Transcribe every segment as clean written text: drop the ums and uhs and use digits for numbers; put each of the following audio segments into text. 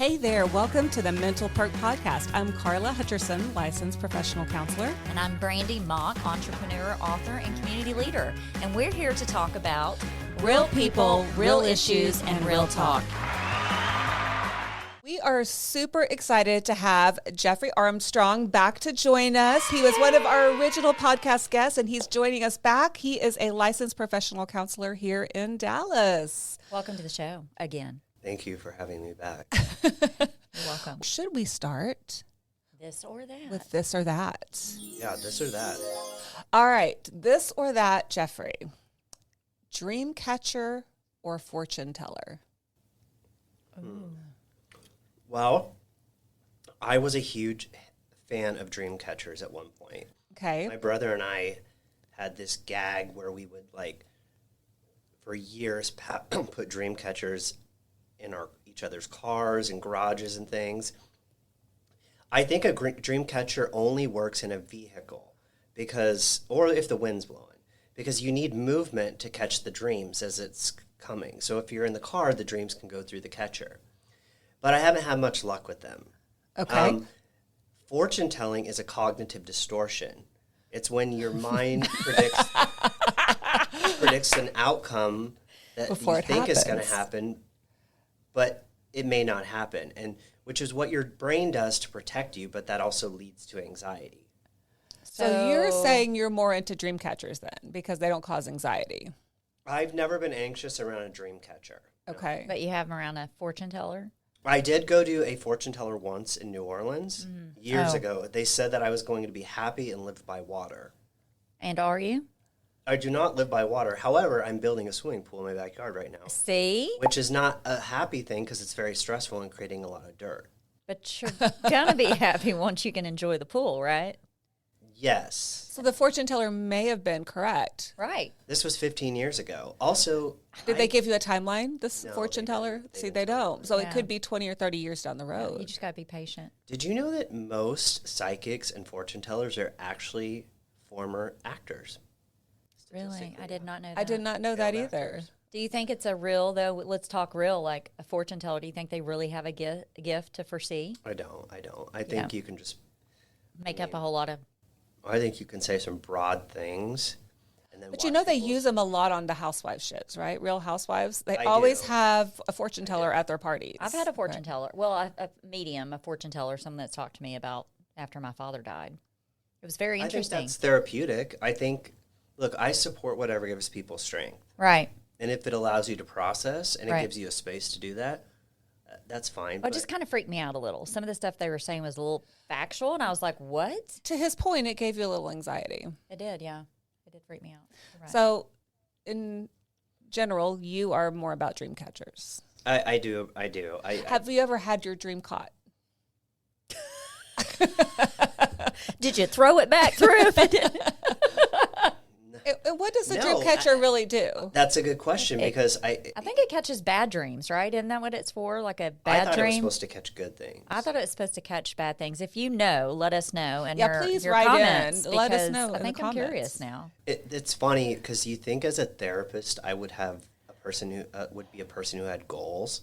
Hey there, welcome to the Mental Perk podcast. I'm Carla Hutcherson, licensed professional counselor. And I'm Brandy Mock, entrepreneur, author, and community leader. And we're here to talk about real people, real issues, and real talk. We are super excited to have Jeffrey Armstrong back to join us. He was one of our original podcast guests, and he's joining us back. He is a licensed professional counselor here in Dallas. Welcome to the show again. Thank you for having me back. You're welcome. Should we start This or that? with this or that? Yeah, this or that. All right, this or that, Jeffrey. Dream catcher or fortune teller? Well, I was a huge fan of dream catchers at one point. Okay. My brother and I had this gag where we would, for years, put dream catchers in each other's cars and garages and things. I think a dream catcher only works in a vehicle or if the wind's blowing, because you need movement to catch the dreams as it's coming. So if you're in the car, the dreams can go through the catcher. But I haven't had much luck with them. Okay. Fortune telling is a cognitive distortion. It's when your mind predicts an outcome that Before you think is going to happens. happen, but it may not happen, and which is what your brain does to protect you, but that also leads to anxiety. So you're saying you're more into dream catchers then, because they don't cause anxiety. I've never been anxious around a dream catcher. Okay. But you have them around a fortune teller? I did go to a fortune teller once in New Orleans years Oh. ago. They said that I was going to be happy and live by water. And are you? I do not live by water. However, I'm building a swimming pool in my backyard right now, See? which is not a happy thing because it's very stressful and creating a lot of dirt. But you're going to be happy once you can enjoy the pool, right? Yes. So the fortune teller may have been correct. Right. This was 15 years ago. Also, Did they give you a timeline, this No, fortune they teller? didn't. They See, didn't they tell me. don't. So it Yeah. could be 20 or 30 years down the road. You just got to be patient. Did you know that most psychics and fortune tellers are actually former actors? Really? I did not know that. I did not know that Failed either. actors. Do you think it's a real, though, let's talk real, like a fortune teller, do you think they really have a gift to foresee? I don't. I think you can just, Make up a whole lot of... I think you can say some broad things. And then But you watch know they people- use them a lot on the housewives shows, right? Real Housewives. They I always do. have a fortune teller at their parties. I've had a fortune teller. Well, a medium, a fortune teller, someone that's talked to me about after my father died. It was very I think interesting. that's therapeutic. I think, look, I support whatever gives people strength. Right. And if it allows you to process and it Right. gives you a space to do that, that's fine. Well, it just kind of freaked me out a little. Some of the stuff they were saying was a little factual, and I was like, what? To his point, it gave you a little anxiety. It did, yeah. It did freak me out. You're right. So, in general, you are more about dream catchers. I do. Have you ever had your dream caught? Did you throw it back through? If it didn't? What does a No, dream catcher really do? That's a good question because I think it catches bad dreams, right? Isn't that what it's for? Like a I bad thought it was dream? supposed to catch good things. I thought it was supposed to catch bad things. If you know, let us know. And Yeah, please your write in. comments, Let us because know in I the think I'm comments. curious now. It's funny because you think as a therapist I would have a person who would be a person who had goals,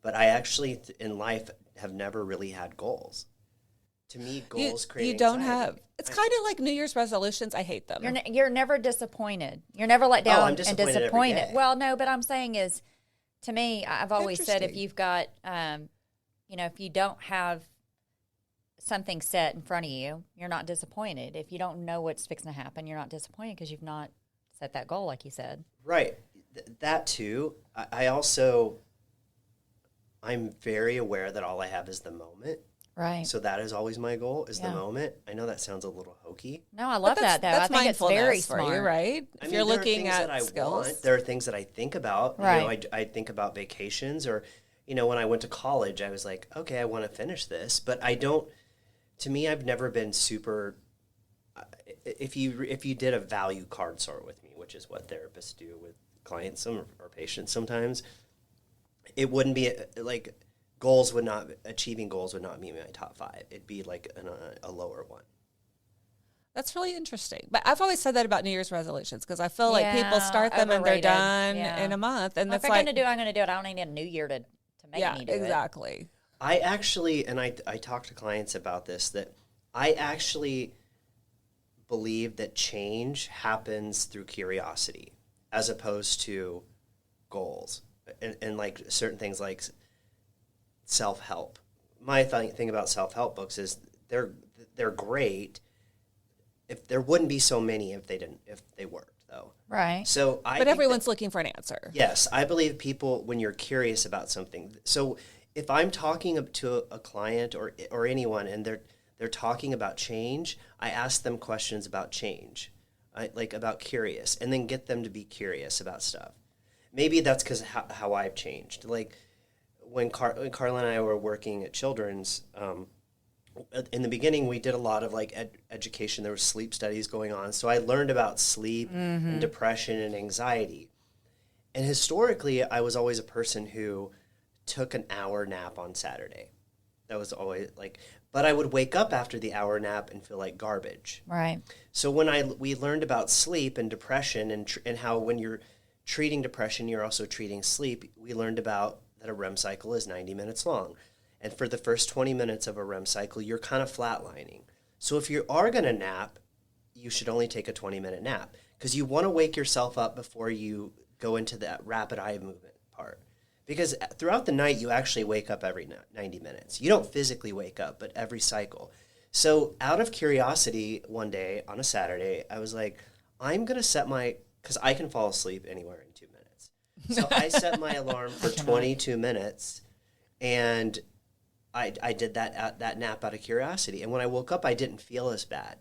but I actually in life have never really had goals. To me, goals create You don't anxiety. have. It's kind of like New Year's resolutions. I hate them. You're never disappointed. You're never let down I'm and disappointed every disappointed. day. Well, no, but I'm saying is, to me, I've always said if Interesting. you've got, if you don't have something set in front of you, you're not disappointed. If you don't know what's fixing to happen, you're not disappointed because you've not set that goal, like you said. Right. That too. I'm very aware that all I have is the moment. Right. So that is always my goal, is Yeah. the moment. I know that sounds a little hokey. No, I love that, though. That's I think it's very mindfulness for smart. you, right? I If mean, you're there are looking things that I at skills. want. There are things that I think about. Right. I think about vacations or, when I went to college, I was like, okay, I want to finish this. But I don't, to me, I've never been super, if you did a value card sort with me, which is what therapists do with clients or patients sometimes, it wouldn't be achieving goals would not be my top 5. It'd be like a lower one. That's really interesting. But I've always said that about New Year's resolutions because I feel like people Yeah, start them and they're overrated. done Yeah. in a month. And Well, if that's I'm like, going to do it, I'm going to do it. I don't need a new year to make yeah, me do it. exactly. I actually, and I talk to clients about this, that I actually believe that change happens through curiosity as opposed to goals and like certain things like self-help. My thing about self-help books is they're great. If there wouldn't be so many if they worked though. Right. So but everyone's looking for an answer. Yes, I believe people when you're curious about something. So if I'm talking to a client or anyone and they're talking about change, I ask them questions about change, like about curious, and then get them to be curious about stuff. Maybe that's because how I've changed. Like when Carla and I were working at Children's, in the beginning we did a lot of like education. There was sleep studies going on, so I learned about sleep and depression and anxiety. And historically, I was always a person who took an hour nap on Saturday. That was always like, but I would wake up after the hour nap and feel like garbage. Right. So when we learned about sleep and depression and how when you're treating depression, you're also treating sleep, we learned about that a REM cycle is 90 minutes long. And for the first 20 minutes of a REM cycle, you're kind of flatlining. So if you are going to nap, you should only take a 20-minute nap because you want to wake yourself up before you go into that rapid eye movement part. Because throughout the night, you actually wake up every 90 minutes. You don't physically wake up, but every cycle. So out of curiosity, one day on a Saturday, I was like, I'm going to set because I can fall asleep anywhere in 2 minutes. So I set my alarm for 22 minutes, and I did that nap out of curiosity. And when I woke up, I didn't feel as bad.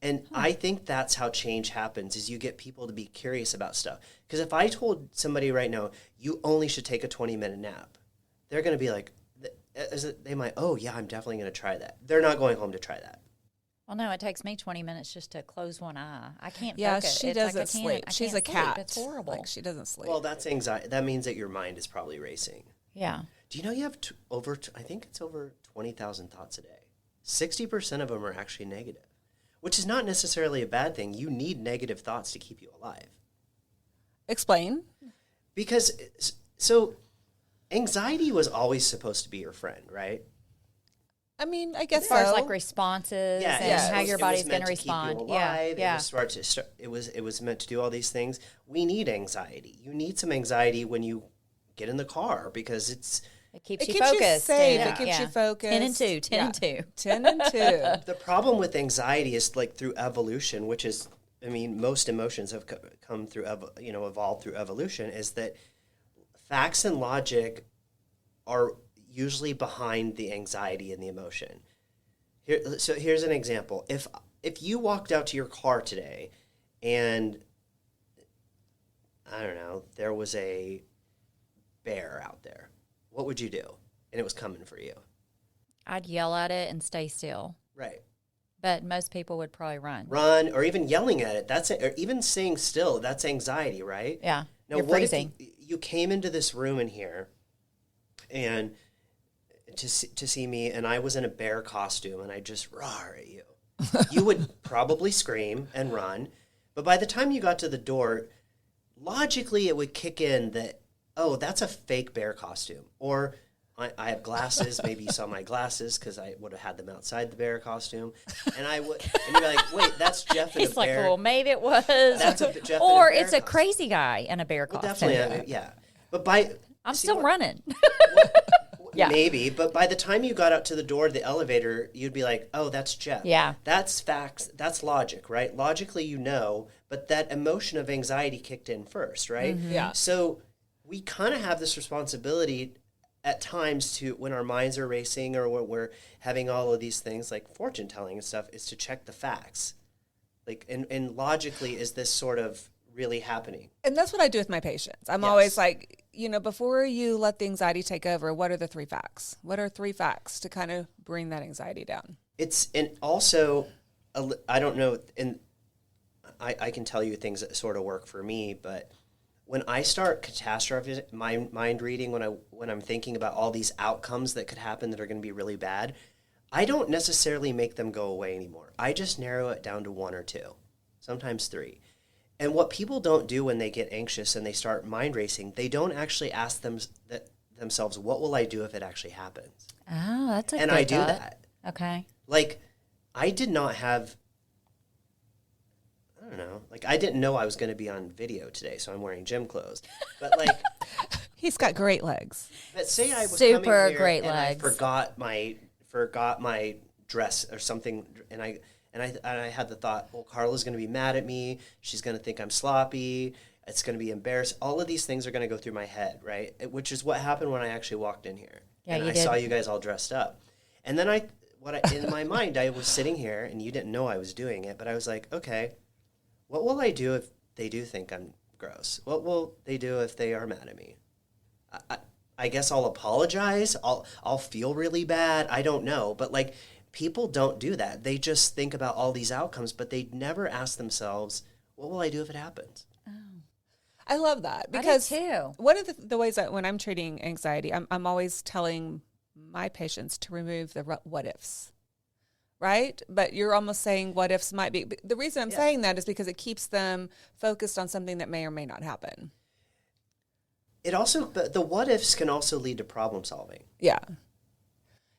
And I think that's how change happens, is you get people to be curious about stuff. Because if I told somebody right now, you only should take a 20-minute nap, they're going to be like, they might, oh, yeah, I'm definitely going to try that. They're not going home to try that. Well, no, it takes me 20 minutes just to close one eye. I can't Yeah, focus. she It's doesn't like sleep. She's a sleep. cat. It's horrible. Like she doesn't sleep. Well, that's anxiety. That means that your mind is probably racing. Yeah. Do you know you have I think it's over 20,000 thoughts a day. 60% of them are actually negative, which is not necessarily a bad thing. You need negative thoughts to keep you alive. Explain. Because, so anxiety was always supposed to be your friend, right? I mean, I guess As far so. as like responses and how your body's going to respond. Yeah. It was meant to do all these things. We need anxiety. You need some anxiety when you get in the car because It keeps it you keeps focused. you safe. and- It keeps you focused. 10 and 2. 10 and 2. 10 and 2. The problem with anxiety is like through evolution, which is, I mean, most emotions have come through, evolved through evolution, is that facts and logic are usually behind the anxiety and the emotion. So here's an example. If you walked out to your car today and, I don't know, there was a bear out there, what would you do? And it was coming for you. I'd yell at it and stay still. Right. But most people would probably run. Run, or even yelling at it. Or even staying still. That's anxiety, right? Yeah. Now, You're what freezing. if you came into this room in here, and to see me, and I was in a bear costume, and I just roar at you? You would probably scream and run, but by the time you got to the door, logically it would kick in that, oh, that's a fake bear costume, or I have glasses. Maybe you saw my glasses because I would have had them outside the bear costume, and you'd be like, "Wait, that's Jeff in He's a bear." like, well, maybe it was. That's Jeff or in a bear it's a costume. crazy guy in a bear Well, costume. definitely, yeah. But I'm still running. Yeah. Maybe, but by the time you got out to the door of the elevator, you'd be like, "Oh, that's Jeff." Yeah. That's facts. That's logic, right? Logically, but that emotion of anxiety kicked in first, right? Yeah. So we kind of have this responsibility at times to, when our minds are racing or when we're having all of these things like fortune telling and stuff, is to check the facts. Like, and logically, is this sort of really happening? And that's what I do with my patients. I'm Yes. always like, before you let the anxiety take over, what are the 3 facts? What are 3 facts to kind of bring that anxiety down? And also, I don't know, and I can tell you things that sort of work for me, but when I start catastrophizing, mind reading, when I'm thinking about all these outcomes that could happen that are going to be really bad, I don't necessarily make them go away anymore. I just narrow it down to 1 or 2, sometimes 3. And what people don't do when they get anxious and they start mind racing, they don't actually ask themselves, what will I do if it actually happens? Oh, that's a and good I do thought. that. Okay. Like, I did not have, I don't know, like I didn't know I was going to be on video today, so I'm wearing gym clothes. But like, He's got great legs. but say I was Super coming here great and legs. I forgot my dress or something, and I had the thought, well, Carla's going to be mad at me. She's going to think I'm sloppy. It's going to be embarrassed. All of these things are going to go through my head, right? Which is what happened when I actually walked in here. Yeah, and you I did. saw you guys all dressed up. And then in my mind, I was sitting here, and you didn't know I was doing it, but I was like, okay, what will I do if they do think I'm gross? What will they do if they are mad at me? I guess I'll apologize. I'll feel really bad. I don't know. But like, people don't do that. They just think about all these outcomes, but they never ask themselves, what will I do if it happens? I love that I do because too. one of the ways that when I'm treating anxiety, I'm always telling my patients to remove the what ifs, right? But you're almost saying what ifs might be. The reason I'm saying that is because it keeps them focused on something that may or may not happen. But the what ifs can also lead to problem solving. Yeah.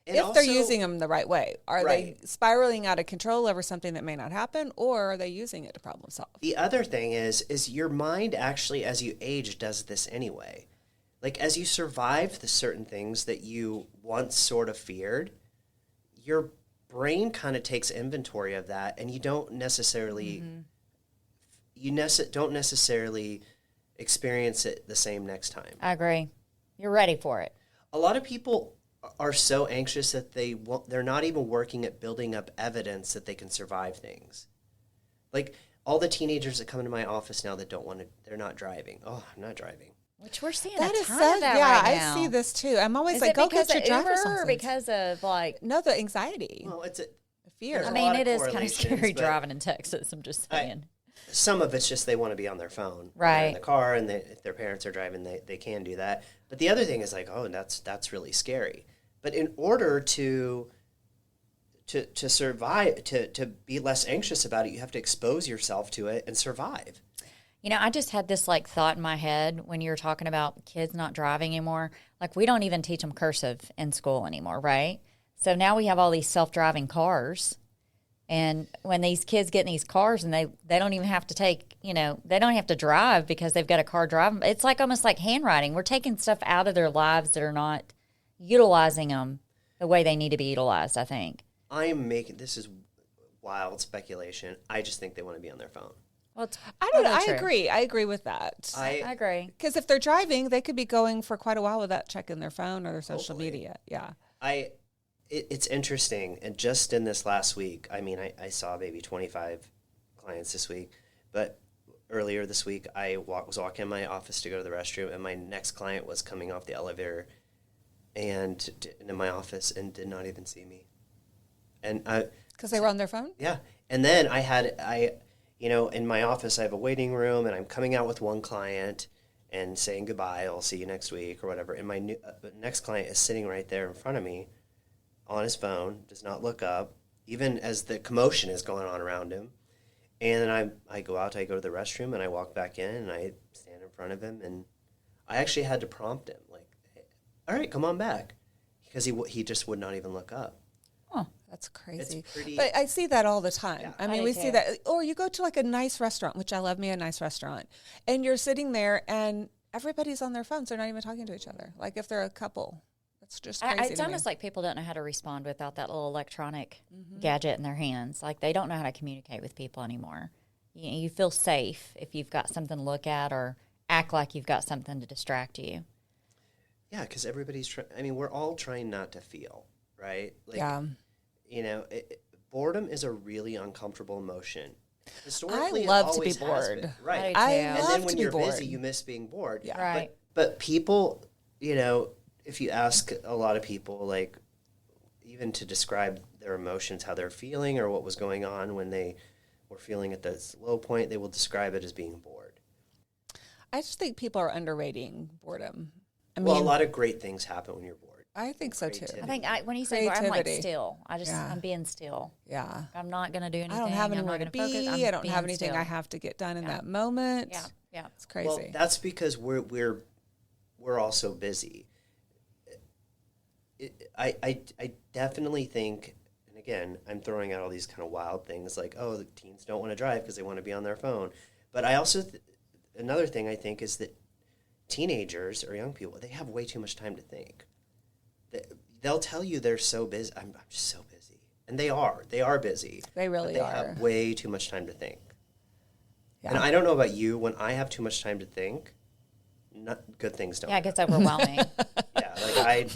And if also, they're using them the right way. Are Right. they spiraling out of control over something that may not happen, or are they using it to problem solve? the other thing is your mind actually, as you age, does this anyway. Like, as you survive the certain things that you once sort of feared, your brain kind of takes inventory of that, and you don't necessarily don't necessarily experience it the same next time. I agree. You're ready for it. A lot of people are so anxious that they're not even working at building up evidence that they can survive things. Like, all the teenagers that come into my office now that don't want to, they're not driving. Oh, I'm not driving. Which we're seeing That a is ton so, of that yeah, right now. I see this too. I'm always Is like, it go because get your of driver's Uber or license. because of like? No, the anxiety, Well, the fear. There's I a mean, lot of it is kind of correlations, scary but driving in Texas. I'm just saying. some of it's just they want to be on their phone. Right. They're in the car, and if their parents are driving, they can do that. But the other thing is like, oh, that's really scary. But in order to survive, to be less anxious about it, you have to expose yourself to it and survive. You know, I just had this like thought in my head when you were talking about kids not driving anymore. Like, we don't even teach them cursive in school anymore, right? So now we have all these self-driving cars. And when these kids get in these cars and they don't even have to take, they don't have to drive because they've got a car driving. It's like almost like handwriting. We're taking stuff out of their lives that are not utilizing them the way they need to be utilized, I think. This is wild speculation. I just think they want to be on their phone. Well, it's I true. agree. I agree with that. I agree. Because if they're driving, they could be going for quite a while without checking their phone or their social Totally. media. Yeah. It's interesting, and just in this last week, I mean, I saw maybe 25 clients this week, but earlier this week, I was walking in my office to go to the restroom, and my next client was coming off the elevator and into my office and did not even see me. And Because they were on their phone? yeah, and then in my office, I have a waiting room, and I'm coming out with one client and saying goodbye, I'll see you next week or whatever, and my next client is sitting right there in front of me on his phone, does not look up, even as the commotion is going on around him. And then I go out, I go to the restroom, and I walk back in, and I stand in front of him, and I actually had to prompt him, like, hey, all right, come on back, because he just would not even look up. Huh. That's crazy. It's pretty- But I see that all the time. Yeah. I mean, I do we see too. that. Or you go to like a nice restaurant, which I love me a nice restaurant, and you're sitting there and everybody's on their phones. They're not even talking to each other. Like if they're a couple. It's just crazy. It's almost like people don't know how to respond without that little electronic gadget in their hands. Like, they don't know how to communicate with people anymore. You feel safe if you've got something to look at or act like you've got something to distract you. Yeah, because everybody's trying. I mean, we're all trying not to feel, right? Like, Yeah. Boredom is a really uncomfortable emotion. Historically, it love to be always has bored. been, right? I do I too. And love then to when be you're bored. busy, you miss being bored. Yeah. Right. But people, if you ask a lot of people, like, even to describe their emotions, how they're feeling or what was going on when they were feeling at this low point, they will describe it as being bored. I just think people are underrating boredom. I Well, a mean, lot of great things happen when you're bored. I think so too. Creativity. I think when you say bored, I'm like Creativity. still. Yeah. I'm being still. Yeah. I'm not going to do anything. I don't have I'm anywhere not to gonna focus. be. I don't being have anything still. I have to get done in Yeah. that moment. Yeah. It's crazy. Well, that's because we're all so busy. I definitely think, and again, I'm throwing out all these kind of wild things like, oh, the teens don't want to drive because they want to be on their phone. But I also, another thing I think is that teenagers or young people, they have way too much time to think. They'll tell you they're so busy. I'm just so busy. And they are. They are busy. They really but are. They have way too much time to think. Yeah. And I don't know about you, when I have too much time to think, not good things don't. Yeah, it gets overwhelming. Yeah, like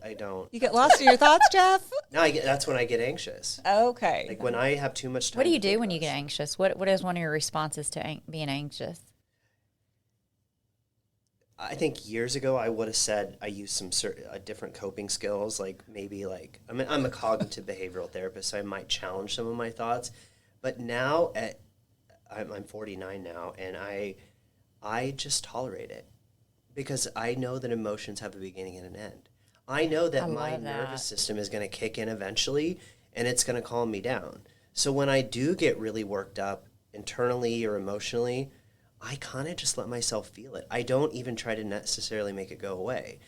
I don't. You get lost in your thoughts, Jeff? No, that's when I get anxious. Okay. Like when I have too much time. What do you to do think when about you get stuff. anxious? What is one of your responses to being anxious? I think years ago I would have said I used some different coping skills, like maybe like I'm a cognitive behavioral therapist, so I might challenge some of my thoughts. But now I'm 49 now, and I just tolerate it because I know that emotions have a beginning and an end. I know that my nervous system is going to kick in eventually, and it's going to calm me down. So when I do get really worked up internally or emotionally, I kind of just let myself feel it. I don't even try to necessarily make it go away.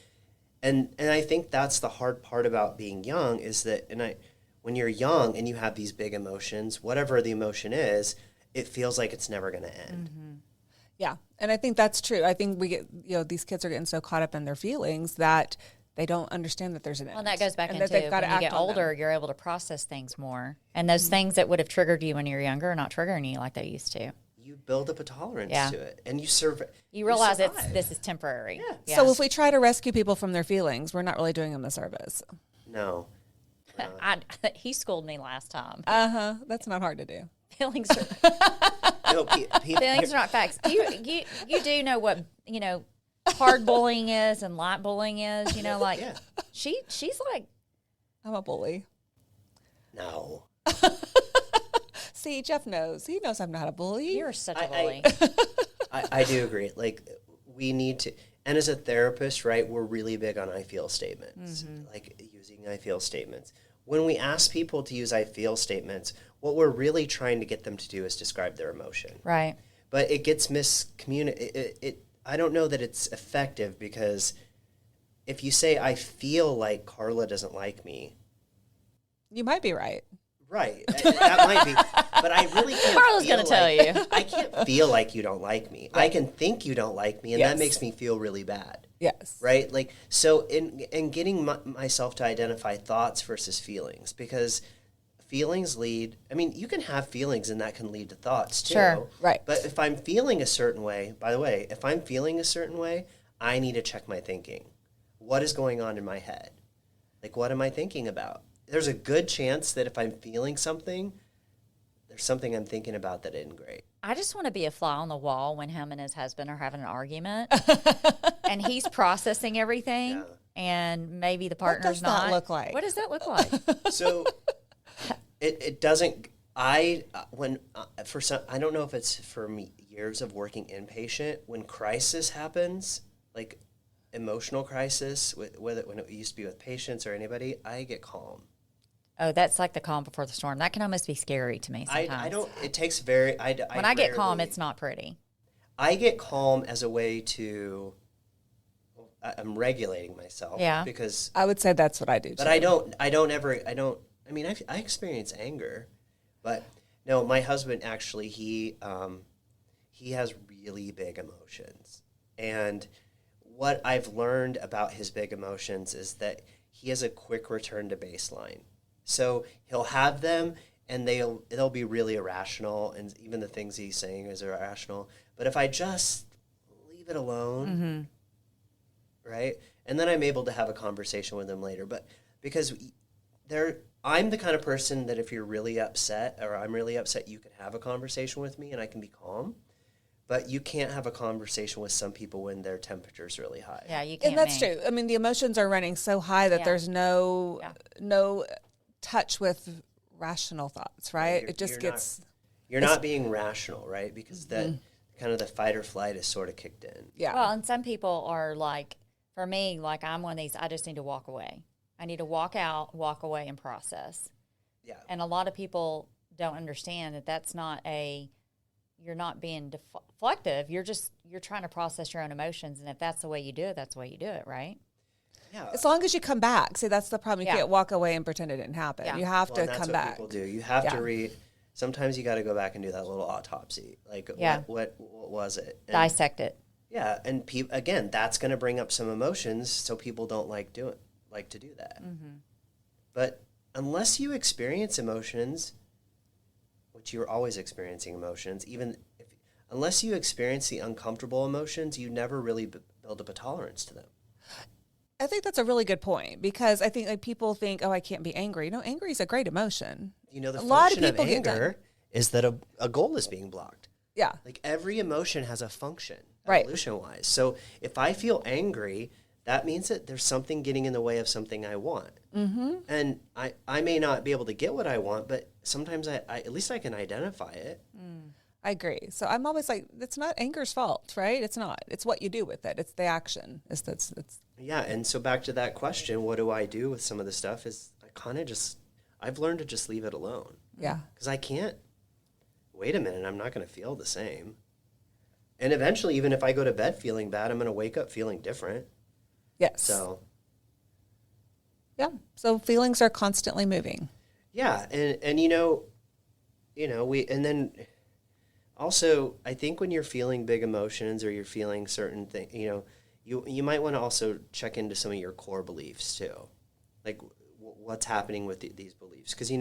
And I think that's the hard part about being young is that, when you're young and you have these big emotions, whatever the emotion is, it feels like it's never going to end. Mm-hmm. Yeah. And I think that's true. I think we get, these kids are getting so caught up in their feelings that they don't understand that there's an end. Well, and that goes back and into that they've got when to you act get on older, them. you're able to process things more. And those things that would have triggered you when you were younger are not triggering you like they used to. You build up a tolerance Yeah. to it, and you realize survive. this is temporary. Yeah. So if we try to rescue people from their feelings, we're not really doing them a service. No. He schooled me last time. That's not hard to do. Feelings are No, feelings are not facts. You do know what hard bullying is and light bullying is. Like Yeah. she's like, I'm a bully. No. See, Jeff knows. He knows I'm not a bully. you're such a bully. I do agree. Like, we need to, and as a therapist, right, we're really big on I feel statements, like using I feel statements. When we ask people to use I feel statements, what we're really trying to get them to do is describe their emotion. Right. But it gets miscommunicated. I don't know that it's effective because if you say, I feel like Carla doesn't like me, You might be right. right, that might be, but I really can't. Carla's feel gonna tell you. I can't feel like you don't like me. I can think you don't like me, and Yes. that makes me feel really bad. Yes. Right? Like, so in getting myself to identify thoughts versus feelings, because feelings lead, I mean, you can have feelings and that can lead to thoughts too. Sure. Right. But if I'm feeling a certain way, by the way, if I'm feeling a certain way, I need to check my thinking. What is going on in my head? Like, what am I thinking about? There's a good chance that if I'm feeling something, there's something I'm thinking about that isn't great. I just want to be a fly on the wall when him and his husband are having an argument, and he's processing everything, and maybe the partner's does that not. look like? What does that look like? So it doesn't. For some, I don't know if it's for me, years of working inpatient, when crisis happens, like emotional crisis, whether when it used to be with patients or anybody, I get calm. Oh, that's like the calm before the storm. That can almost be scary to me sometimes. I don't. It takes when I get calm, rarely- it's not pretty. I get calm as a way to. I'm regulating myself. Yeah. Because. I would say that's what I do. But too. I mean, I experience anger, but no, my husband actually, he has really big emotions. And what I've learned about his big emotions is that he has a quick return to baseline. So he'll have them and they'll be really irrational, and even the things he's saying is irrational. But if I just leave it alone, right? And then I'm able to have a conversation with him later. But because I'm the kind of person that if you're really upset or I'm really upset, you can have a conversation with me and I can be calm. But you can't have a conversation with some people when their temperature's really high. Yeah, you can't. And that's true. I mean, the emotions are running so high that there's no touch with rational thoughts, right? It just gets. You're not being rational, right? Because that kind of the fight or flight is sort of kicked in. Yeah. Well, and some people are like, for me, like I'm one of these, I just need to walk away. I need to walk out, walk away, and process. Yeah. And a lot of people don't understand that that's not you're not being deflective. You're trying to process your own emotions. And if that's the way you do it, that's the way you do it, right? Yeah. As long as you come back. See, that's the problem. You Yeah. can't walk away and pretend it didn't happen. Yeah. You have Well, and to that's come what back. people do. You have Yeah. to read. Sometimes you got to go back and do that little autopsy. Like, Yeah. what was it? And, Dissect it. yeah, and again, that's going to bring up some emotions, so people don't like to do that. Mm-hmm. But unless you experience emotions, which you're always experiencing emotions, unless you experience the uncomfortable emotions, you never really build up a tolerance to them. I think that's a really good point because I think like people think, oh, I can't be angry. No, angry is a great emotion. You know, the A lot of function people get anger is that a goal is being blocked. Yeah. Like every emotion has a function, Right. evolution-wise. So if I feel angry, that means that there's something getting in the way of something I want. Mm-hmm. And I may not be able to get what I want, but sometimes I at least I can identify it. I agree. So I'm always like, it's not anger's fault, right? It's not. It's what you do with it. It's the action. It's Yeah, and so back to that question, what do I do with some of the stuff is I've learned to just leave it alone. yeah. Because I can't, wait a minute, I'm not going to feel the same. And eventually, even if I go to bed feeling bad, I'm going to wake up feeling different. Yes. So, yeah. So feelings are constantly moving. yeah, and and then also, I think when you're feeling big emotions or you're feeling certain things, you might want to also check into some of your core beliefs too. Like what's happening with these beliefs. Because,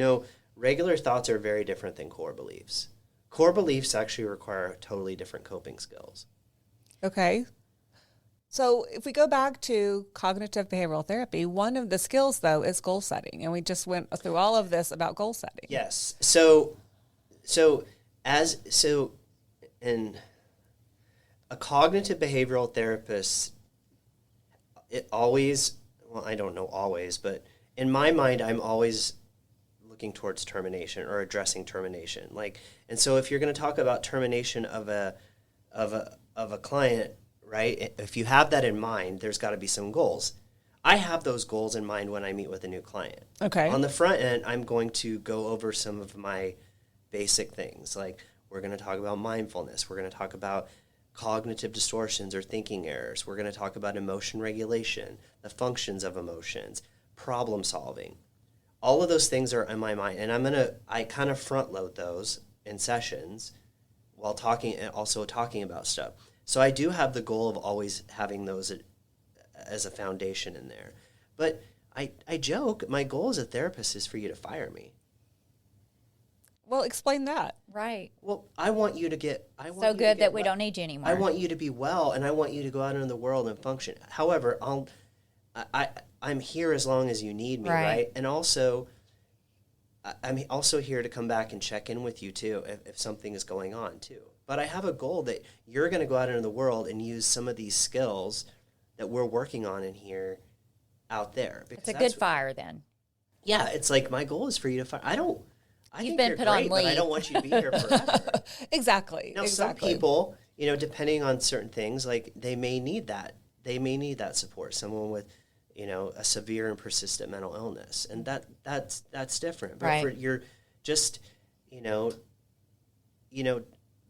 regular thoughts are very different than core beliefs. Core beliefs actually require totally different coping skills. Okay. So if we go back to cognitive behavioral therapy, one of the skills, though, is goal setting. And we just went through all of this about goal setting. Yes. In a cognitive behavioral therapist, I don't know always, but in my mind, I'm always looking towards termination or addressing termination. And so if you're going to talk about termination of a client, right? If you have that in mind, there's got to be some goals. I have those goals in mind when I meet with a new client. Okay. On the front end, I'm going to go over some of my basic things. Like we're going to talk about mindfulness. We're going to talk about cognitive distortions or thinking errors. We're going to talk about emotion regulation, the functions of emotions, problem solving. All of those things are in my mind, and I kind of front load those in sessions while talking about stuff. So I do have the goal of always having those as a foundation in there. But I joke, my goal as a therapist is for you to fire me. Well, explain that. Right. Well, I want you to get... So good that we don't need you anymore. I want you to be well, and I want you to go out into the world and function. However, I'm here as long as you need me, right? And also, I'm also here to come back and check in with you, too, if something is going on, too. But I have a goal that you're going to go out into the world and use some of these skills that we're working on in here out there. It's a good fire, then. Yeah, it's like my goal is for you to fire. I You've think been you're put great, on but I leave. don't want you to be here forever. Exactly. Now, exactly. some people, depending on certain things, like they may need that. They may need that support. Someone with, a severe and persistent mental illness, and that's different. But Right. you're just,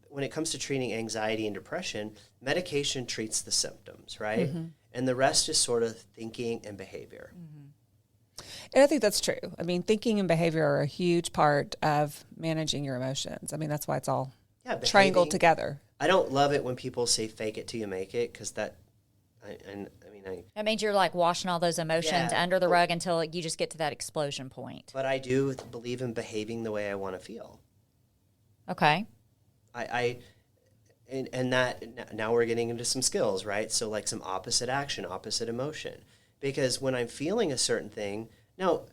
when it comes to treating anxiety and depression, medication treats the symptoms, right? Mm-hmm. And the rest is sort of thinking and behavior. Mm-hmm. And I think that's true. I mean, thinking and behavior are a huge part of managing your emotions. I mean, that's why it's all triangled together. I don't love it when people say fake it till you make it, because that means you're like washing all those emotions under the rug until you just get to that explosion point. But I do believe in behaving the way I want to feel. Okay. And that now we're getting into some skills, right? So like some opposite action, opposite emotion. Because when I'm feeling a certain thing, now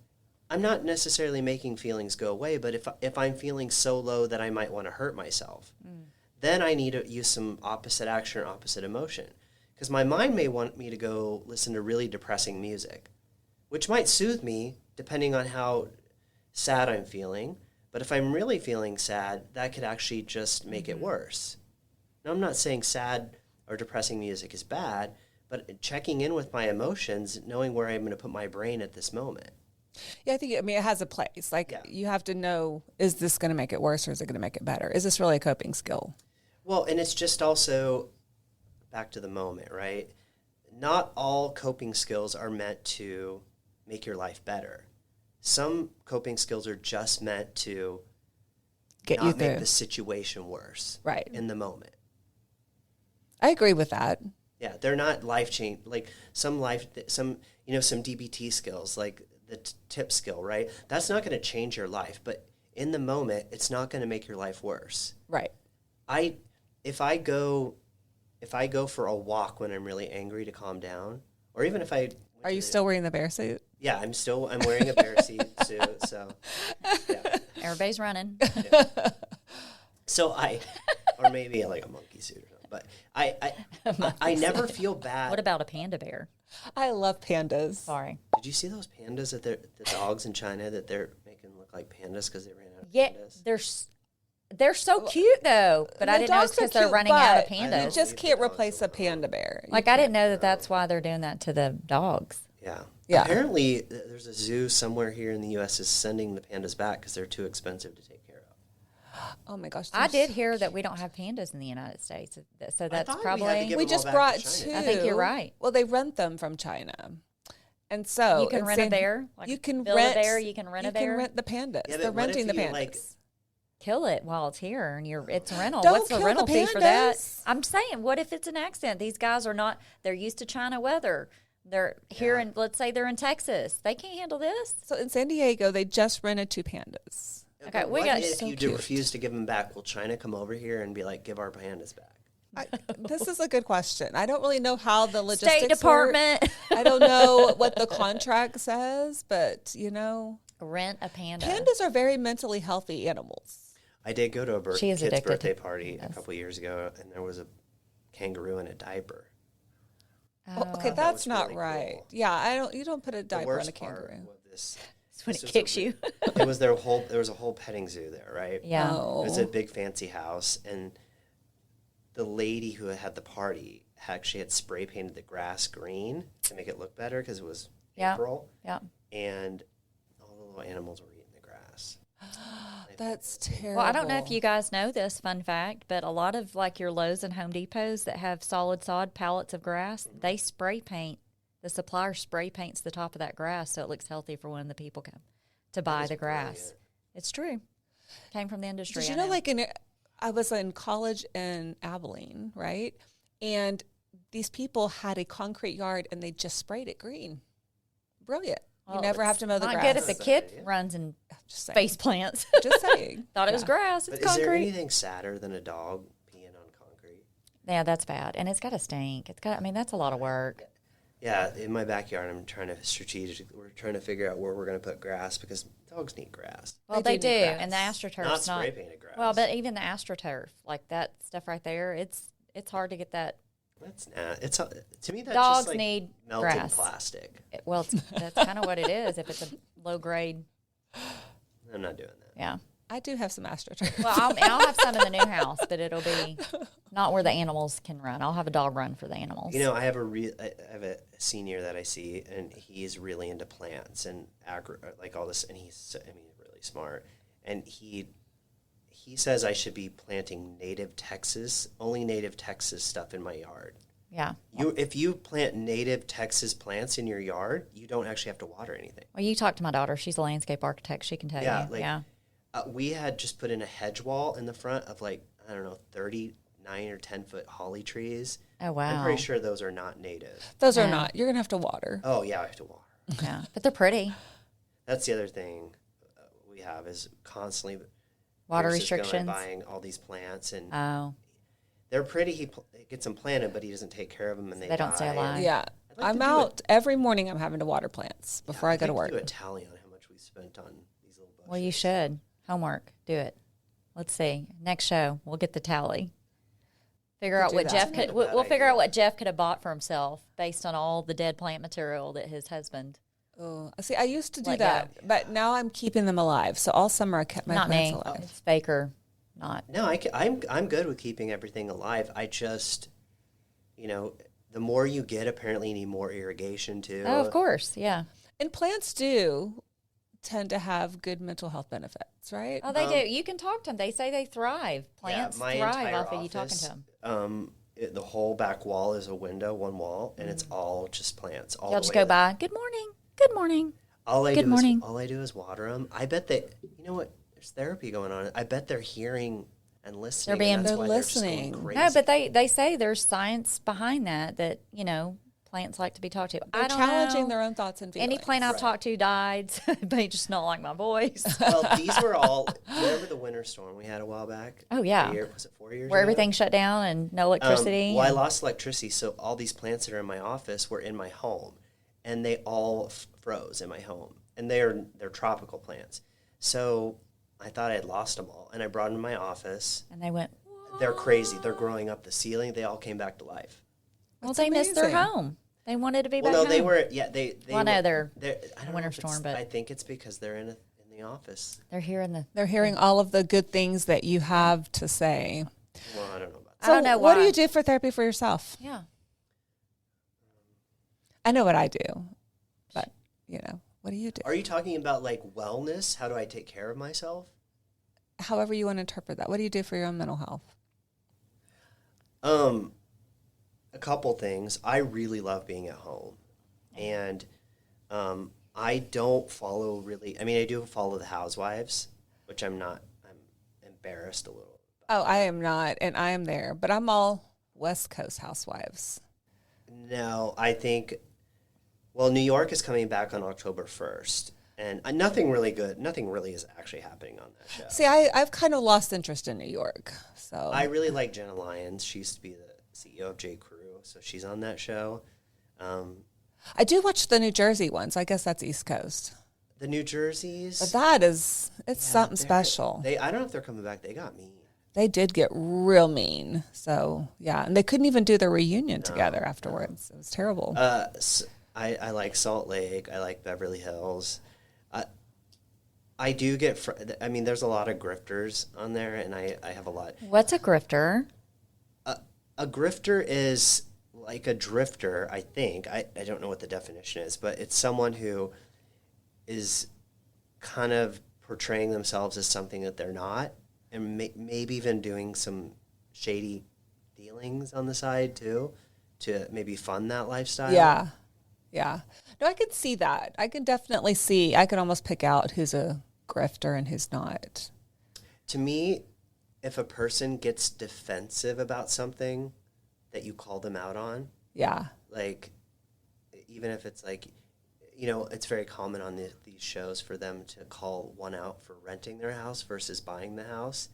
I'm not necessarily making feelings go away, but if I'm feeling so low that I might want to hurt myself, then I need to use some opposite action or opposite emotion. Because my mind may want me to go listen to really depressing music, which might soothe me depending on how sad I'm feeling. But if I'm really feeling sad, that could actually just make it worse. Now, I'm not saying sad or depressing music is bad, but checking in with my emotions, knowing where I'm going to put my brain at this moment. Yeah, it has a place. You have to know, is this going to make it worse or is it going to make it better? Is this really a coping skill? Well, and it's just also back to the moment, right? not all coping skills are meant to make your life better. Some coping skills are just meant to Get you not make through. the situation worse Right. in the moment. I agree with that. Yeah, they're not life change like some DBT skills like the tip skill, right? That's not going to change your life, but in the moment, it's not going to make your life worse. Right. If I go for a walk when I'm really angry to calm down, or even if I Are you still wearing the bear suit? Yeah, I'm wearing a bear suit, so yeah. Everybody's running. Yeah. So or maybe like a monkey suit or something. But I never feel bad. What about a panda bear? I love pandas. Sorry. Did you see those pandas the dogs in China that they're making look like pandas because they ran out of Yeah, pandas? they're so cute though. But I The didn't know it's dogs are because they're cute, running out of but pandas. You just can't Dogs replace a overall. panda bear. Like I didn't know that's why they're doing that to the dogs. Yeah. Yeah. Apparently, there's a zoo somewhere here in the U.S. is sending the pandas back because they're too expensive to take care of. Oh my gosh. I they're did hear that we don't have pandas in the United States, so that's thought we had to probably give We them all just back brought to two. China. I think you're right. Well, they rent them from China. And so you can in rent a San- bear. Like you can build rent a bear. You can rent a bear. You can rent the pandas. Yeah, but They're what if renting the you, pandas. like- Kill it while it's here, and it's a rental. Don't What's the kill rental the fee for that? pandas. I'm saying, what if it's an accident? These guys are not. They're used to China weather. They're here, and let's say they're in Texas. They can't handle this. So in San Diego, they just rented two pandas. Okay, But we what got if so you cute. refuse to give them back? Will China come over here and be like, give our pandas back? This is a good question. I don't really know how the logistics State Department. work. I don't know what the contract says, but Rent a panda. pandas are very mentally healthy animals. I did go to a She is kid's addicted. birthday party a couple years ago, and there was a kangaroo in a diaper. Well, okay, that that's was not really right. cool. Yeah, you don't put a The diaper worst on a kangaroo. part of this, It's when this it was kicks a- you. It was there was a whole petting zoo there, right? Yeah. Oh. It was a big fancy house, and the lady who had the party actually had spray painted the grass green to make it look better because it was Yeah. April, Yeah. and all the little animals were eating the grass. That's terrible. Well, I don't know if you guys know this fun fact, but a lot of like your Lowe's and Home Depots that have solid sod pallets of grass, they spray paint. The supplier spray paints the top of that grass so it looks healthy for when the people come to buy the grass. brilliant. It's true. Came from the industry. Did you I know, like I was in college in Abilene, right? And these people had a concrete yard and they just sprayed it green. Brilliant. Well, you never have it's to mow the not grass. good if the kid runs and Just saying. face plants. Just saying. Thought it was Yeah. grass. But It's is there concrete. anything sadder than a dog peeing on concrete? Yeah, that's bad, and it's got to stink. It's got. I mean, that's a lot of work. Yeah, in my backyard, we're trying to figure out where we're going to put grass because dogs need grass. Well, They they do do, need and the grass. astroturf's Not spray painted grass. Well, but even the astroturf, like that stuff right there, it's hard to get that. That's not. It's to me that's Dogs just like need melted grass. plastic. That's kind of what it is. If it's a low grade, I'm not doing that. yeah. I do have some astroturf. Well, I'll have some in the new house, but it'll be not where the animals can run. I'll have a dog run for the animals. You know, I have a senior that I see, and he's really into plants and like all this, and he's really smart, and he says I should be planting only native Texas stuff in my yard. yeah. If you plant native Texas plants in your yard, you don't actually have to water anything. Well, you talk to my daughter. She's a landscape architect. She can tell Yeah, you. like- yeah. We had just put in a hedge wall in the front of 39 or 10-foot holly trees. Oh wow. I'm pretty sure those are not native. Those are Yeah. not. You're going to have to water. Oh yeah, I have to water. Yeah, but they're pretty. That's the other thing we have is constantly Water Pierce is going restrictions. buying all these plants, and Oh, they're pretty. He gets them planted, but he doesn't take care of them, and They don't stay die. alive. Yeah. I'd like I'm to do out every morning. I'm having to water plants before I go to I'd like work. do a tally on how much we spent on these little bushes. well, you should. Homework. Do it. Let's see. Next show, we'll get the tally. Figure out do what that. Jeff That's could. not a bad We'll figure idea. out what Jeff could have bought for himself based on all the dead plant material that his husband. Oh, see, I used to do Let that, but now I'm keeping them alive. So all summer I kept my Not plants me. alive. It's Baker. Not. No, I'm good with keeping everything alive. I just, the more you get, apparently you need more irrigation too. Oh, of course. Yeah. And plants do tend to have good mental health benefits, right? Oh, they do. You can talk to them. They say they thrive. Plants my thrive entire off of you talking office, to them. the whole back wall is a window, one wall, and it's all just plants. All You'll the just way go by. Good morning. Good morning. All I Good morning. All I do is water them. I bet you know what? There's therapy going on. I bet they're hearing and listening. And that's why they're just going crazy. No, but they say there's science behind that plants like to be talked to. They're challenging their own thoughts and feelings. Any plant I've talked to died. They just don't like my voice. Well, these were all. Remember the winter storm we had a while back? Oh yeah. Was it 4 years? Where ago? everything shut down and no electricity. Well, I lost electricity, so all these plants that are in my office were in my home, and they all froze in my home, and they're tropical plants. So I thought I had lost them all, and I brought them to my office. And they went. They're crazy. They're growing up the ceiling. They all came back to life. Well, they missed their home. They wanted to be back home. Well, no, they were. Yeah, they. Well, I know they're I don't winter know storm, but I think it's because they're in the office. They're hearing They're hearing all of the good things that you have to say. Well, I don't know about that. So I don't know what why. do you do for therapy for yourself? Yeah. I know what I do, but what do you do? Are you talking about like wellness? How do I take care of myself? However you want to interpret that. What do you do for your own mental health? A couple things. I really love being at home, and I don't follow really. I mean, I do follow the Housewives, which I'm not. I'm embarrassed a little. Oh, I am not, and I am there, but I'm all West Coast Housewives. No, I think. Well, New York is coming back on October 1st, and nothing really is actually happening on that show. See, I've kind of lost interest in New York, so I really like Jenna Lyons. She used to be the CEO of J. Crew, so she's on that show. I do watch the New Jersey ones. I guess that's East Coast. The New Jerseys. But it's something special. I don't know if they're coming back. They got mean. They did get real mean. So, yeah. And they couldn't even do their reunion together afterwards. It was terrible. I like Salt Lake. I like Beverly Hills. I do get, there's a lot of grifters on there, and I have a lot. What's a grifter? A grifter is like a drifter, I think. I don't know what the definition is, but it's someone who is kind of portraying themselves as something that they're not, and maybe even doing some shady dealings on the side too, to maybe fund that lifestyle. Yeah. Yeah. No, I could see that. I could definitely see. I could almost pick out who's a grifter and who's not. To me, if a person gets defensive about something that you call them out on, yeah, like even if it's like, it's very common on these shows for them to call one out for renting their house versus buying the house.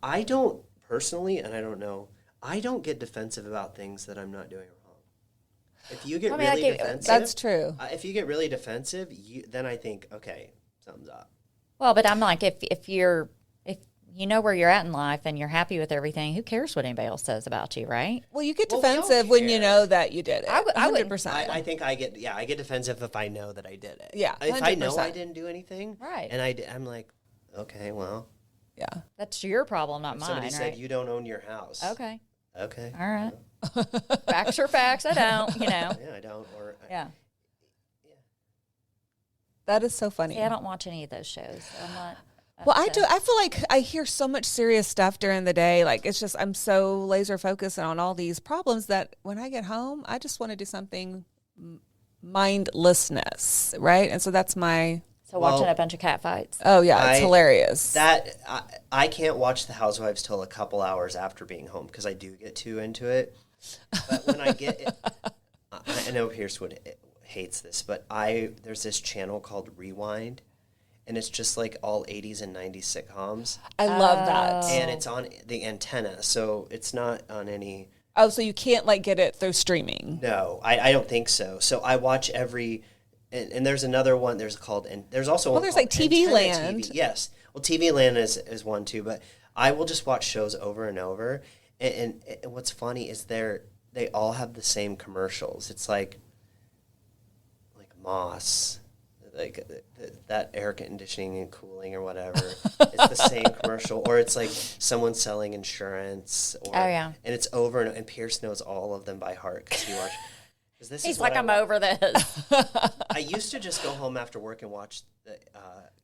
I don't personally, and I don't know, I don't get defensive about things that I'm not doing wrong. If you get really defensive, that's true. If you get really defensive, then I think, okay, something's up. Well, but I'm like, if you know where you're at in life and you're happy with everything, who cares what anybody else says about you, right? Well, you get defensive when you know that you did it. I would 100%. I think I get defensive if I know that I did it. Yeah, 100%. If I know I didn't do anything, right? And I'm like, okay, well, yeah, that's your problem, not mine. Somebody right? said you don't own your house. Okay. All right. Facts are facts. I don't. Yeah, I don't. Or yeah. That is so funny. See, I don't watch any of those shows. I'm not. Well, I do. I feel like I hear so much serious stuff during the day. Like, it's just, I'm so laser focused on all these problems that when I get home, I just want to do something mindlessness, right? And so that's my... So watching a bunch of cat fights. Oh, yeah. It's hilarious. I can't watch The Housewives till a couple hours after being home because I do get too into it. But when I get it, I know Pierce hates this, but there's this channel called Rewind. And it's just like all 80s and 90s sitcoms. I love that. And it's on the antenna, so it's not on any... Oh, so you can't like get it through streaming? No, I don't think so. So I watch every... And there's another one, there's also... Well, there's like TV Land. TV. Yes. Well, TV Land is one too, but I will just watch shows over and over. And what's funny is they all have the same commercials. It's like Moss... like that air conditioning and cooling or whatever. It's the same commercial, or it's like someone selling insurance. Or, and it's over, and Pierce knows all of them by heart because he watched. He's like, I'm over this. I used to just go home after work and watch the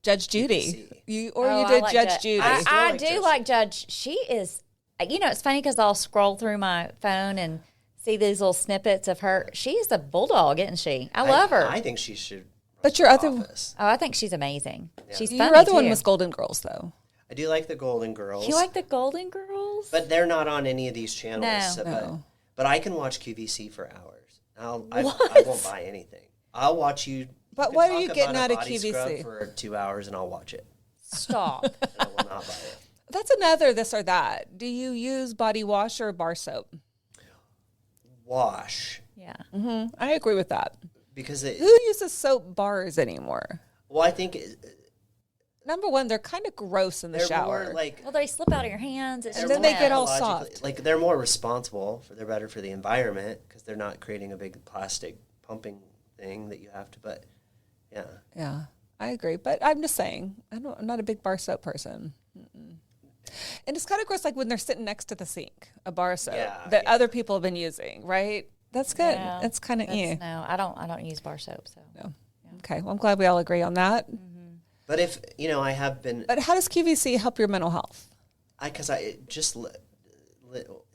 Judge Judy. BBC. You did like Judge Judy. I do like Judge. She is you know, it's funny because I'll scroll through my phone and see these little snippets of her. She's a bulldog, isn't she? I love her. I think she should. But your other, Office. Oh, I think she's amazing. She's funny, your other one too. was Golden Girls, though. I do like the Golden Girls. You like the Golden Girls? But they're not on any of these channels. No. So, No. but I can watch QVC for hours. I won't buy anything. I'll watch you. But can what are talk you getting about out a of body scrub QVC? for 2 hours, and I'll watch it. Stop. And I will not buy it. That's another this or that. Do you use body wash or bar soap? Wash. Yeah. I agree with that. Because Who uses soap bars anymore? well, I think Number one, they're kind of gross in the they're shower. more like Well, they slip out of your hands. It's And just then they get all ecologically- soft. Like they're more responsible. They're better for the environment because they're not creating a big plastic pumping thing that you have to. But yeah, Yeah, I agree. But I'm just saying, I'm not a big bar soap person. And it's kind of gross, like when they're sitting next to the sink, a bar soap that other people have been using, right? That's good. No, That's kind of No, I don't use bar soap. So No. Okay, well, I'm glad we all agree on that. but if I have been, But how does QVC help your mental health? because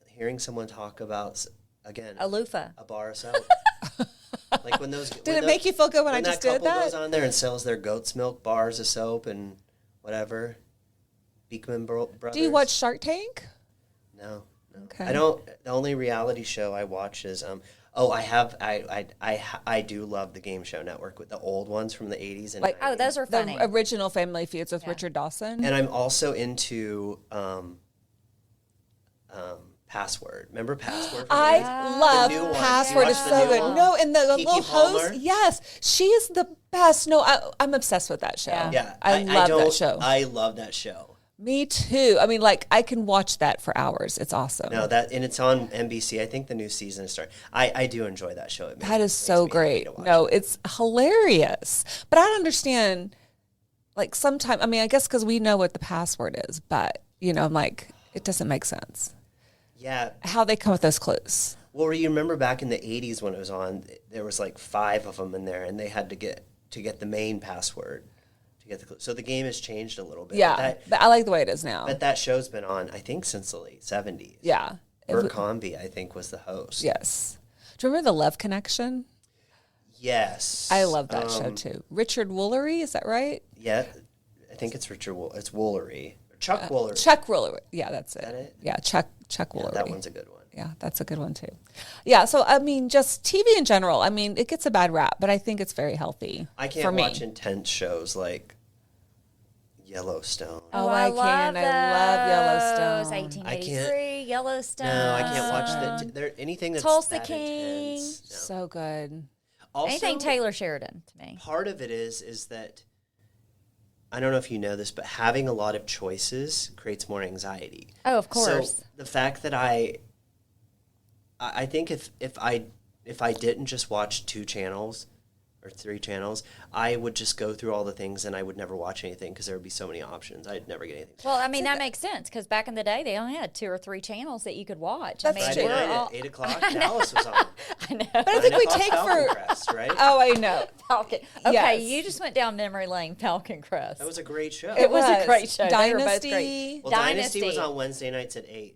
hearing someone talk about again a loofah. a bar of soap. Like when those Did it make you feel good when I just did couple that? goes on there and sells their goat's milk bars of soap and whatever. Beekman Brothers. Do you watch Shark Tank? No. Okay. I don't. The only reality show I watch is I do love the Game Show Network with the old ones from the 80s and Like, 90s. Oh, those are funny. The original Family Feuds with Richard Dawson. And I'm also into Password. Remember Password? From the 80s? I love The new one. Password. You It's watched so the new good. one? No, and the Keke little Palmer? host, yes, she is the best. No, I'm obsessed with that show. Yeah. I love that show. I love that show. Me too. I mean, like, I can watch that for hours. It's awesome. No, and it's on NBC. I think the new season is starting. I do enjoy that show. That is so makes me happy great. to watch No, it. it's hilarious. But I don't understand, like, sometimes, I mean, I guess because we know what the password is, but, I'm like, it doesn't make sense. Yeah. How they come with those clues. Well, you remember back in the 80s when it was on, there was like 5 of them in there, and they had to get the main password to get the clue. So the game has changed a little bit. Yeah, but I like the way it is now. But that show's been on, I think, since the late 70s. Yeah. Perk, I think, was the host. Yes. Do you remember The Love Connection? Yes. I love that show too. Richard Woolery, is that right? Yeah, I think it's it's Woolery. Chuck Woolery. Chuck Woolery. Yeah, that's it. Is that it? Yeah, Chuck Woolery. That one's a good one. Yeah, that's a good one too. Yeah, so I mean, just TV in general. I mean, it gets a bad rap, but I think it's very healthy. I for can't me. watch intense shows like Yellowstone. Oh, I can. I love Yellowstone. 1883, Yellowstone. No, I can't watch anything that's Tulsa that King. intense. No. So good. Also, Anything Taylor Sheridan to me. part of it is that I don't know if you know this, but having a lot of choices creates more anxiety. Oh, of course. So the fact that I think if I didn't just watch 2 channels or 3 channels, I would just go through all the things and I would never watch anything because there would be so many options. I'd never get anything. Well, I mean, that makes sense because back in the day, they only had 2 or 3 channels that you could watch. That's I mean, Friday we're night all at 8 o'clock, Dallas was on. I know. But I think we 9 o'clock take Falcon for. Crest, right? Oh, I know. Falcon. Okay, Yes. you just went down memory lane, Falcon Crest. That was a great show. It was a great show. They were both Dynasty. great. Well, Dynasty was on Wednesday nights at 8.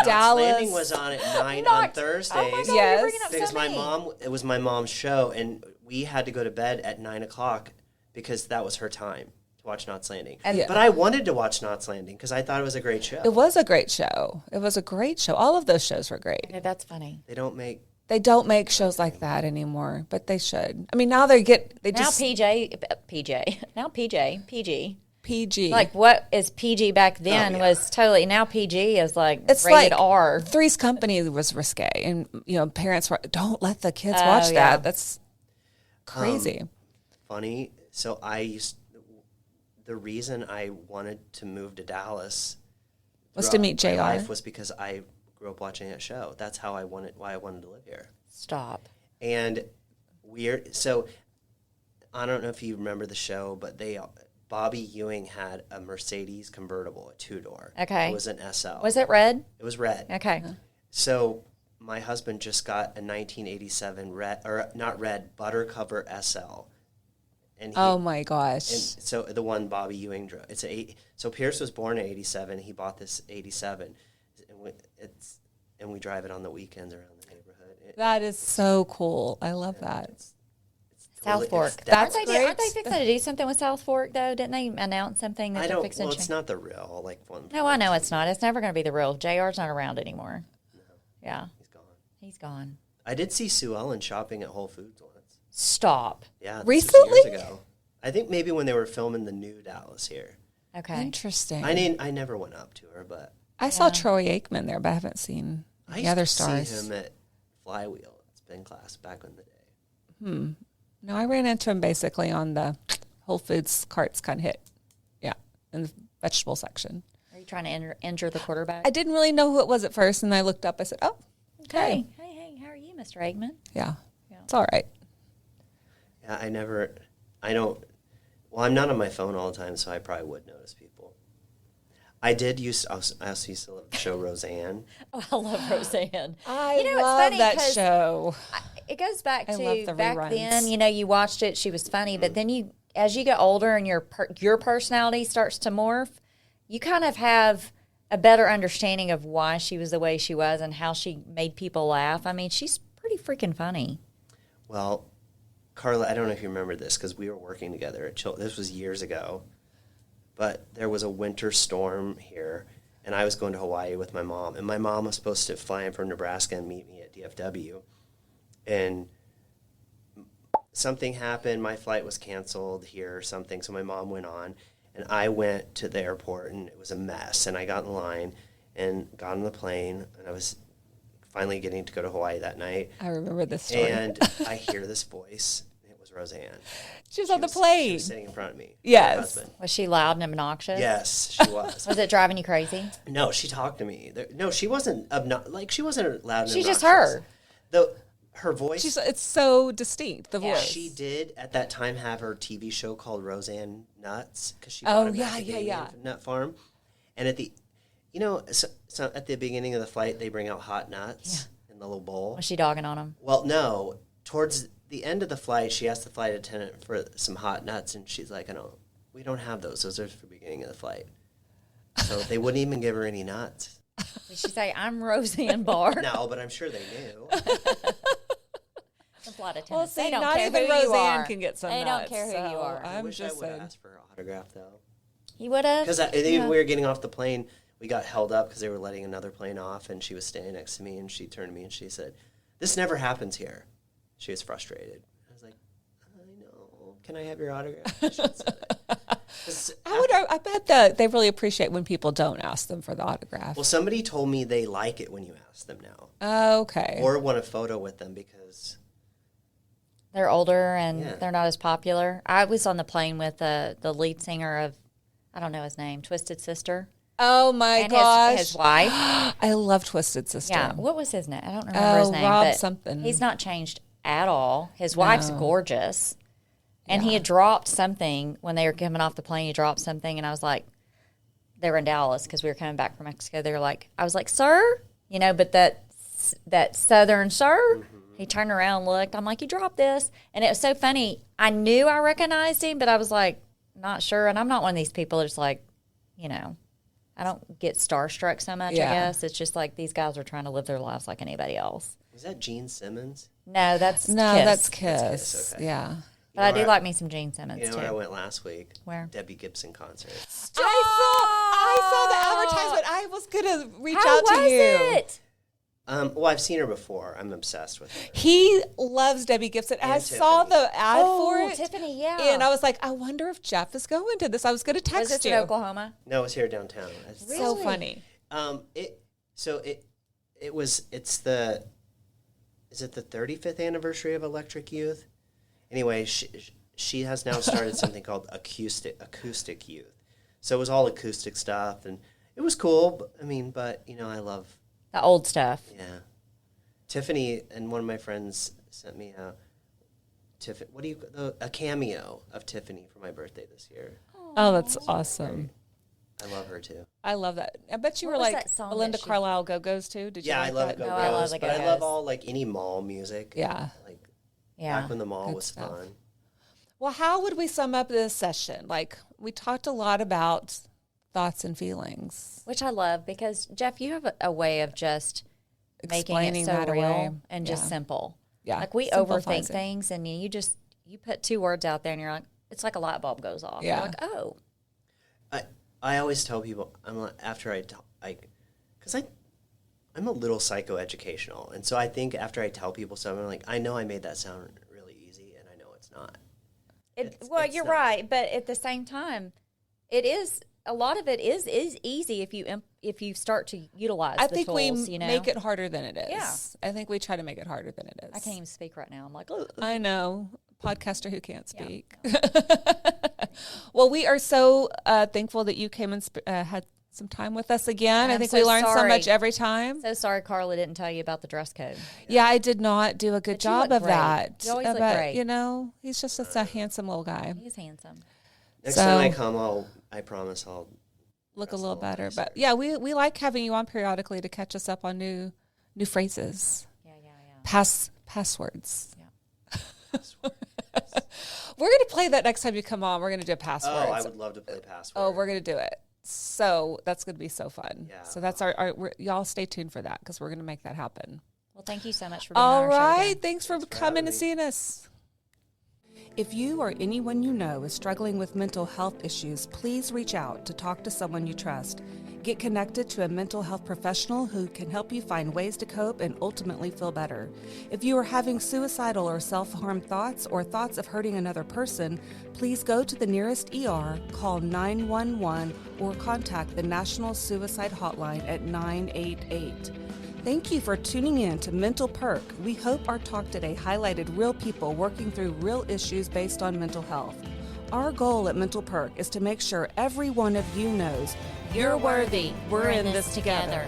Dallas. Landing was on at 9 on Knocked- Thursdays. Oh my God, Yes. you're bringing up Because so my many. mom, it was my mom's show, and we had to go to bed at 9 o'clock because that was her time to watch Knots Landing. Yeah. But I wanted to watch Knots Landing because I thought it was a great show. It was a great show. It was a great show. All of those shows were great. Yeah, that's funny. They don't make. They don't make shows like that anymore, but they should. I mean, now Now just PG. PG. Like what is PG back then yeah. was totally, now PG is like It's rated like R. Three's Company was risque, and parents were don't let the kids watch yeah. that. That's crazy. Funny. So the reason I wanted to move to Dallas Was to meet throughout my JR? life was because I grew up watching that show. That's how why I wanted to live here. Stop. And so I don't know if you remember the show, but Bobby Ewing had a Mercedes convertible, a 2-door. Okay. It was an SL. Was it red? It was red. Okay. So my husband just got a 1987 butter cover SL. And Oh my gosh! And so the one Bobby Ewing drove. So Pierce was born in 87. He bought this 87. and we drive it on the weekends around the neighborhood. That is so cool. I love that. It's South Fork. That's Aren't great. they fixing to do something with South Fork, though? Didn't they announce something that they're fixing Well, to it's not the real one. No, I know it's not. It's never going to be the real. JR's not around anymore. No, Yeah. he's gone. He's gone. I did see Sue Ellen shopping at Whole Foods once. Stop. Yeah, this was Recently? years ago. I think maybe when they were filming the new Dallas here. Okay. Interesting. I never went up to her, but I saw Troy Aikman there, but I haven't seen I the used other to stars. see him at Flywheel at spin class back in the day. No, I ran into him basically on the Whole Foods carts kind of hit. Yeah, in the vegetable section. Are you trying to injure the quarterback? I didn't really know who it was at first, and I looked up. I said, "Oh, okay, Hey, how are you, Mr. Eggman? yeah, Yeah. it's all right." Yeah, I don't. Well, I'm not on my phone all the time, so I probably would notice people. I also used to love the show Roseanne. Oh, I love Roseanne. I it's love funny that 'cause show. It goes back I love to the back reruns. then. You watched it. She was funny, but then as you get older and your personality starts to morph, you kind of have a better understanding of why she was the way she was and how she made people laugh. I mean, she's pretty freaking funny. Well, Carla, I don't know if you remember this because we were working together at This was years ago, but there was a winter storm here, and I was going to Hawaii with my mom, and my mom was supposed to fly in from Nebraska and meet me at DFW, and something happened. My flight was canceled here or something, so my mom went on, and I went to the airport, and it was a mess, and I got in line and got on the plane, and I was finally getting to go to Hawaii that night. I remember this story. And I hear this voice. And it was Roseanne. She was on the She plane. was sitting in front of me. with Yes. her husband. Was she loud and obnoxious? Yes, she was. Was it driving you crazy? No, she talked to me. No, she wasn't she wasn't loud and She's just obnoxious. her. Her voice. It's so distinct. The Yeah. voice. She did at that time have her TV show called Roseanne Nuts because she Oh, bought a yeah, macadamia yeah. nut farm, and at the, so at the beginning of the flight they bring out hot nuts in the little bowl. Was she dogging on him? Well, no. Towards the end of the flight, she asked the flight attendant for some hot nuts, and she's like, we don't have those. Those are for the beginning of the flight. So they wouldn't even give her any nuts. Did she say, "I'm Roseanne Barr"? No, but I'm sure they knew. The flight attendants, Well, see, they don't not care even who you Roseanne are. can get some They nuts, don't care who you so are. I I'm wish just I would have saying. asked for her autograph, though. You would have? Because we were getting off the plane. We got held up because they were letting another plane off, and she was standing next to me, and she turned to me and she said, "This never happens here." She was frustrated. I was like, "I know. Can I have your autograph?" She said it. 'Cause I bet that they really appreciate when people don't ask them for the autograph. Well, somebody told me they like it when you ask them now, Okay. or want a photo with them because They're older and Yeah. they're not as popular. I was on the plane with the lead singer of, I don't know his name, Twisted Sister. Oh my And gosh. his wife. I love Twisted Sister. Yeah. What was his name? I don't remember his name. Rob but something. He's not changed at all. His wife's gorgeous. And he had dropped something when they were coming off the plane. He dropped something, and I was like, they were in Dallas because we were coming back from Mexico. They were like, I was like, "Sir," but that Southern sir. He turned around and looked. I'm like, "You dropped this," and it was so funny. I knew I recognized him, but I was like, not sure. And I'm not one of these people that's like, I don't get starstruck so much. Yeah. I guess it's just like these guys are trying to live their lives like anybody else. was that Gene Simmons? No, that's No, Kiss. that's Kiss. That's Kiss, okay. Yeah. But I do like me some Gene Simmons You know too. where I went last week? Where? Debbie Gibson concert. I saw the advertisement. I was going to reach How out to was you. it? Well, I've seen her before. I'm obsessed with her. He loves Debbie Gibson. And I saw Tiffany. the ad for it. Tiffany, yeah. And I was like, I wonder if Jeff is going to this. I was going to was text this you. in Oklahoma? No, it was here downtown. So Really? funny. It's the 35th anniversary of Electric Youth? Anyway, she has now started something called acoustic youth. So it was all acoustic stuff, and it was cool. But I love, The old stuff. yeah. Tiffany and one of my friends sent me a cameo of Tiffany for my birthday this year. Oh, that's awesome. I love her too. I love that. I bet you What were was like that song Belinda that she- Carlisle Go-Go's too. Did you Yeah, like I love that? Go-Go's, No, I love the but I Go-Go's. love all any mall music. Yeah. Like Yeah. back when the mall Good was stuff. fun. Well, how would we sum up this session? Like, we talked a lot about thoughts and feelings. Which I love because, Jeff, you have a way of just making Explaining it so that real away. and just simple. Yeah. Like we Simplifies overthink it. things, and you put 2 words out there and you're like, it's like a light bulb goes off. Yeah. You're like, oh. I always tell people, I'm like, after because I'm a little psychoeducational, and so I think after I tell people something, I'm like, I know I made that sound really easy, and I know it's not. You're right, but at the same time, it is a lot of it is easy if you start to utilize. I the think tools, we make it harder than it is. Yeah. I think we try to make it harder than it is. I can't even speak right now. I'm like, ugh. I know. Podcaster who can't speak. Yeah. Well, we are so thankful that you came and had some time with us again. I I'm think so we learn so sorry. much every time. So sorry, Carla didn't tell you about the dress code. Yeah, I did not do a good But you job look of great. that. You always look But, great. you know, he's just a handsome little guy. He's handsome. Next So- time I come, I promise I'll Look a dress little better. nicer. But yeah, we like having you on periodically to catch us up on new phrases. Yeah. Passwords. Yeah. We're going to play that next time you come on. We're going to do passwords. Oh, I would love to play password. Oh, we're going to do it. So that's going to be so fun. Yeah. So that's y'all stay tuned for that because we're going to make that happen. Well, thank you so much for being All on our show right. again. Thanks for for coming having and me. seeing us. If you or anyone you know is struggling with mental health issues, please reach out to talk to someone you trust. Get connected to a mental health professional who can help you find ways to cope and ultimately feel better. If you are having suicidal or self-harm thoughts or thoughts of hurting another person, please go to the nearest ER, call 911, or contact the National Suicide Hotline at 988. Thank you for tuning in to Mental Perk. We hope our talk today highlighted real people working through real issues based on mental health. Our goal at Mental Perk is to make sure every one of you knows you're worthy. We're in this together.